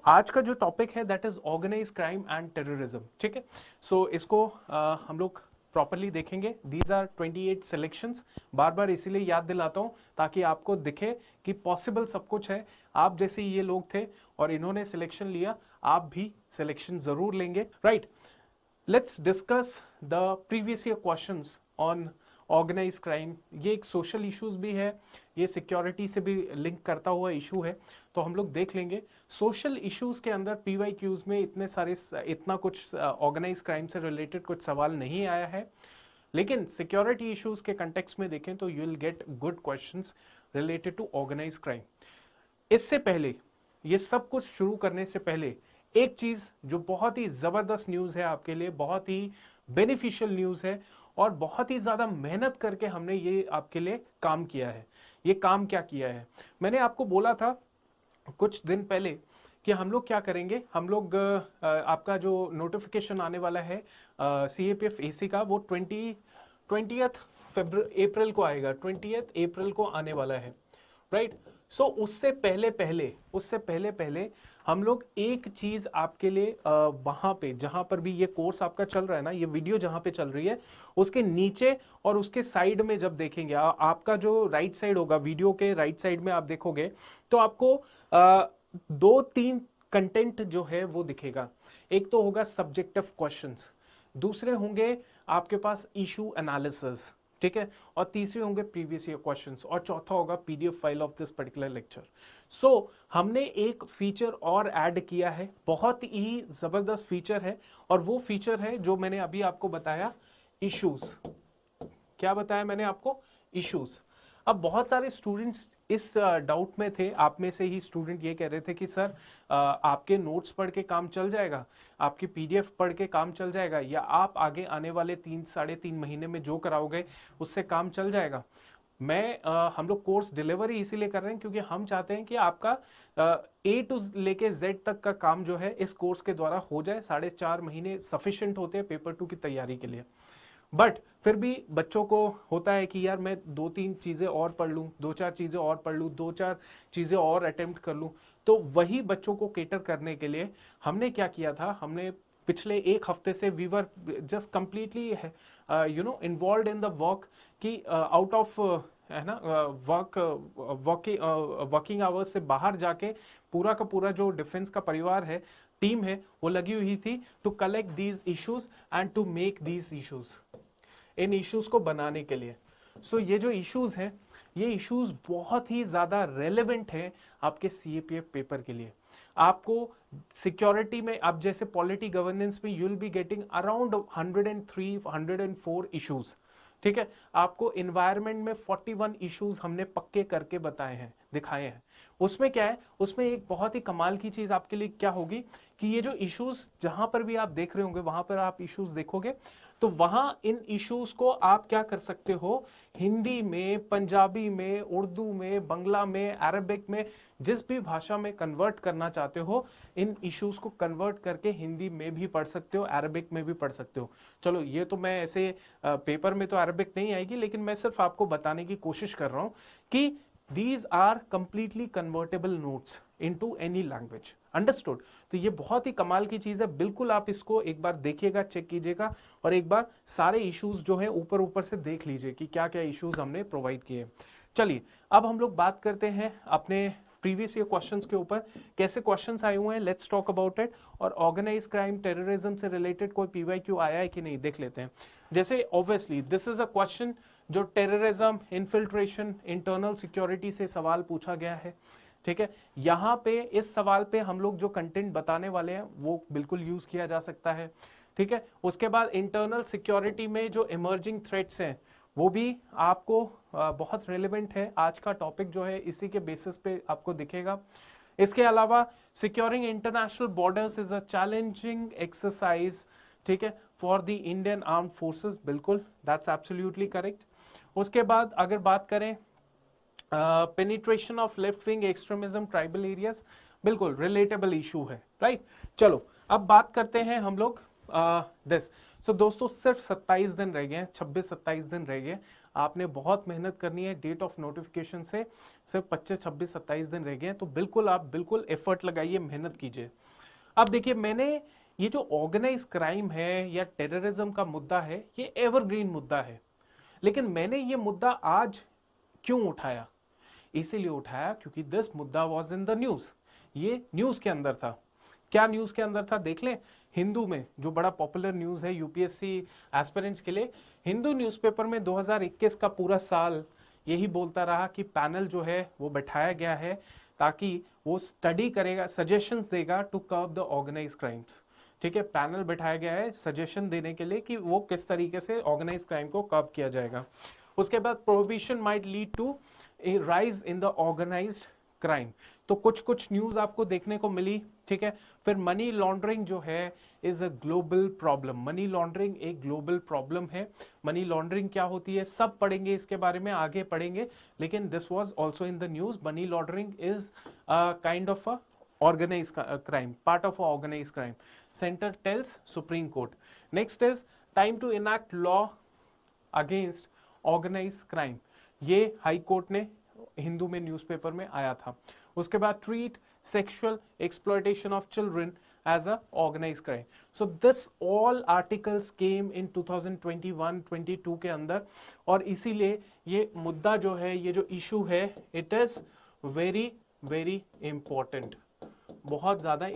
आज का जो टॉपिक है that is organize crime and terrorism, ठीक है। सो इसको हम लोग प्रॉपरली देखेंगे। These are 28 selections. बार बार इसीलिए याद दिलाता हूं ताकि आपको दिखे कि पॉसिबल सब कुछ है। आप जैसे ये लोग थे और इन्होंने सिलेक्शन लिया, आप भी सिलेक्शन जरूर लेंगे, right. Let's discuss the previous year questions on organise crime. ये एक सोशल इश्यूज भी है, ये सिक्योरिटी से भी लिंक करता हुआ इशू है, तो हम लोग देख लेंगे। सोशल इश्यूज के अंदर पीवाईक्यूज में इतना कुछ ऑर्गेनाइज क्राइम से रिलेटेड कुछ सवाल नहीं आया है, लेकिन सिक्योरिटी इश्यूज के कंटेक्स्ट में देखें तो you will get good questions related to organise crime. इससे पहले, ये सब कुछ शुरू करने से पहले एक चीज जो बहुत ही जबरदस्त न्यूज है आपके लिए, बहुत ही बेनिफिशियल न्यूज है और बहुत ही ज्यादा मेहनत करके हमने ये आपके लिए काम किया है। ये काम क्या किया है, मैंने आपको बोला था कुछ दिन पहले कि हम लोग क्या करेंगे। हम लोग आपका जो नोटिफिकेशन आने वाला है CAPF AC का, वो 20th अप्रैल को आएगा, 20th अप्रैल को आने वाला है, राइट। सो उससे पहले पहले हम लोग एक चीज आपके लिए वहां पे जहां पर भी ये कोर्स आपका चल रहा है ना, ये वीडियो जहां पे चल रही है उसके नीचे और उसके साइड में जब देखेंगे, आपका जो राइट साइड होगा, वीडियो के राइट साइड में आप देखोगे तो आपको 2-3 कंटेंट जो है वो दिखेगा। एक तो होगा सब्जेक्टिव क्वेश्चंस, दूसरे होंगे आपके पास इशू एनालिसिस, ठीक है, और तीसरे होंगे प्रीवियस ईयर क्वेश्चंस, और चौथा होगा PDF file of this particular lecture. So हमने एक फीचर और ऐड किया है, बहुत ही जबरदस्त फीचर है, और वो फीचर है जो मैंने अभी आपको बताया, इश्यूज। क्या बताया मैंने आपको? इश्यूज। अब बहुत सारे स्टूडेंट्स इस डाउट में थे, आप में से ही स्टूडेंट ये कह रहे थे कि सर आपके नोट्स पढ़ के काम चल जाएगा, आपकी PDF पढ़ के काम चल जाएगा, या आप आगे आने वाले 3-3.5 महीने में जो कराओगे उससे काम चल जाएगा। हम लोग कोर्स डिलीवरी इसीलिए कर रहे हैं क्योंकि हम चाहते हैं कि आपका A to लेके Z तक का काम जो है इस कोर्स के द्वारा हो जाए। 4.5 महीने सफिशिएंट होते हैं पेपर 2 की तैयारी के लिए। बट फिर भी बच्चों को होता है कि यार मैं 2-3 चीजें और पढ़ लूं, 2-4 चीजें और पढ़ लूं, 2-4 चीजें और अटेम्प्ट कर लूं। तो वही बच्चों को केटर करने के लिए हमने क्या किया था, हमने पिछले एक हफ्ते से we were just completely involve in the work कि आउट ऑफ है ना वर्किंग आवर्स से बाहर जाके पूरा का पूरा जो डिफेंस का परिवार है, टीम है, वो लगी हुई थी to collect these issues and to make these issues, इन इश्यूज को बनाने के लिए। सो ये जो इश्यूज हैं, ये इश्यूज बहुत ही ज्यादा रेलेवेंट है आपके CAPF पेपर के लिए। आपको सिक्योरिटी में, अब जैसे पॉलिटी गवर्नेंस में you will be getting around 103-104 issues, ठीक है। आपको इन्वायरमेंट में 41 इश्यूज हमने पक्के करके बताए हैं, दिखाए हैं। उसमें क्या है, उसमें एक बहुत ही कमाल की चीज आपके लिए क्या होगी कि ये जो इश्यूज जहां पर भी आप देख रहे होंगे, वहां पर आप इश्यूज देखोगे तो वहां इन इश्यूज को आप क्या कर सकते हो, हिंदी में, पंजाबी में, उर्दू में, बंगला में, अरबिक में, जिस भी भाषा में कन्वर्ट करना चाहते हो, इन इश्यूज को कन्वर्ट करके हिंदी में भी पढ़ सकते हो, अरबिक में भी पढ़ सकते हो। चलो ये तो मैं ऐसे पेपर में तो अरबिक नहीं आएगी, लेकिन मैं सिर्फ आपको बताने की कोशिश कर रहा हूं कि these are completely convertible notes into any language, understood। तो ये बहुत ही कमाल की चीज है, बिल्कुल आप इसको एक बार देखिएगा, चेक कीजिएगा, और एक बार सारे इश्यूज जो है ऊपर ऊपर से देख लीजिए कि क्या क्या इश्यूज हमने प्रोवाइड किए। चलिए अब हम लोग बात करते हैं अपने प्रीवियस ईयर क्वेश्चंस के ऊपर, कैसे क्वेश्चंस आए हुए हैं, लेट्स टॉक अबाउट इट। और ऑर्गेनाइज क्राइम, टेररिज्म से रिलेटेड कोई PYQ आया है कि नहीं, देख लेते हैं। जैसे obviously this is a question जो टेररिज्म, इन्फिल्ट्रेशन, इंटरनल सिक्योरिटी से सवाल पूछा गया है, ठीक है। यहां पे इस सवाल पे हम लोग जो कंटेंट बताने वाले हैं वो बिल्कुल यूज किया जा सकता है, ठीक है। उसके बाद इंटरनल सिक्योरिटी में जो इमर्जिंग थ्रेट्स हैं वो भी आपको बहुत रेलेवेंट है। आज का टॉपिक जो है इसी के बेसिस पे आपको दिखेगा। इसके अलावा securing international borders is a challenging exercise, ठीक है, for the Indian armed forces, बिल्कुल, दैट्स एब्सोल्युटली करेक्ट। उसके बाद अगर बात करें penetration of left wing extremism tribal areas, बिल्कुल रिलेटेबल इशू है, राइट। चलो अब बात करते हैं हम लोग दिस। सो दोस्तों सिर्फ 27 दिन रह गए हैं, 26-27 दिन रह गए। आपने बहुत मेहनत करनी है, डेट ऑफ नोटिफिकेशन से सिर्फ 25-26-27 दिन रह गए हैं, तो बिल्कुल आप बिल्कुल एफर्ट लगाइए, मेहनत कीजिए। अब देखिए, मैंने ये जो ऑर्गेनाइज क्राइम है या टेररिज्म का मुद्दा है, ये एवरग्रीन मुद्दा है, लेकिन मैंने ये मुद्दा आज क्यों उठाया? इसीलिए उठाया क्योंकि दिस मुद्दा वाज इन द न्यूज, ये न्यूज के अंदर था। क्या न्यूज के अंदर था देख लें। हिंदू में, जो बड़ा पॉपुलर न्यूज है यूपीएससी एस्पिरेंट्स के लिए, हिंदू न्यूज़पेपर में 2021 का पूरा साल यही बोलता रहा कि पैनल जो है वो बैठाया गया है ताकि वो स्टडी करेगा, सजेशंस देगा to curb the organise crimes. ठीक है, पैनल बैठाया गया है सजेशन देने के लिए कि वो किस तरीके से ऑर्गेनाइज क्राइम को कर्ब किया जाएगा। उसके बाद prohibition might lead to a rise in the organised crime, तो कुछ कुछ न्यूज आपको देखने को मिली। ठीक है, फिर मनी लॉन्ड्रिंग जो है is a global problem, money laundering एक ग्लोबल प्रॉब्लम है। मनी लॉन्ड्रिंग क्या होती है सब पढ़ेंगे, इसके बारे में आगे पढ़ेंगे, लेकिन this was also in the news. Money laundering is kind of a organized crime, part of organized crime, center tells Supreme Court. Next is time to enact law against organized crime, ये high court ने हिंदू में newspaper में आया था। उसके बाद treat sexual exploitation of children as a organized crime. So this all articles came in 2021-22 के अंदर, और इसीलिए ये मुद्दा जो है, ये जो इशू है, it is very very important, बहुत ज्यादा